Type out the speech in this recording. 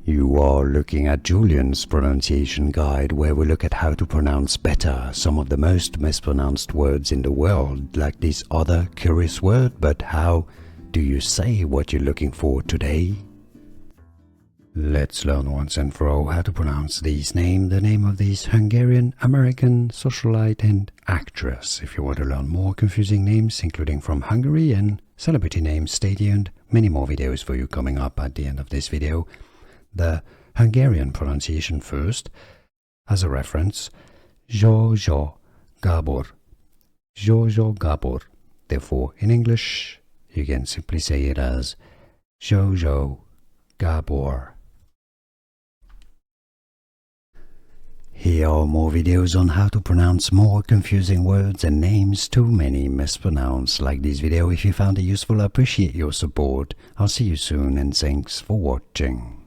You are looking at Julian's pronunciation guide, where we look at how to pronounce better some of the most mispronounced words in the world, like this other curious word. But how do you say what you're looking for today? Let's learn once and for all how to pronounce these names, the name of this Hungarian American socialite and actress. If you want to learn more confusing names, including from Hungary and celebrity names, stay tuned. Many more videos for you coming up at the end of this video. The Hungarian pronunciation first. As a reference, Zsa Zsa Gabor. Zsa Zsa Gabor. Therefore, in English, you can simply say it as Zsa Zsa Gabor. Here are more videos on how to pronounce more confusing words and names too many mispronounced. Like this video if you found it useful. I appreciate your support. I'll see you soon and thanks for watching.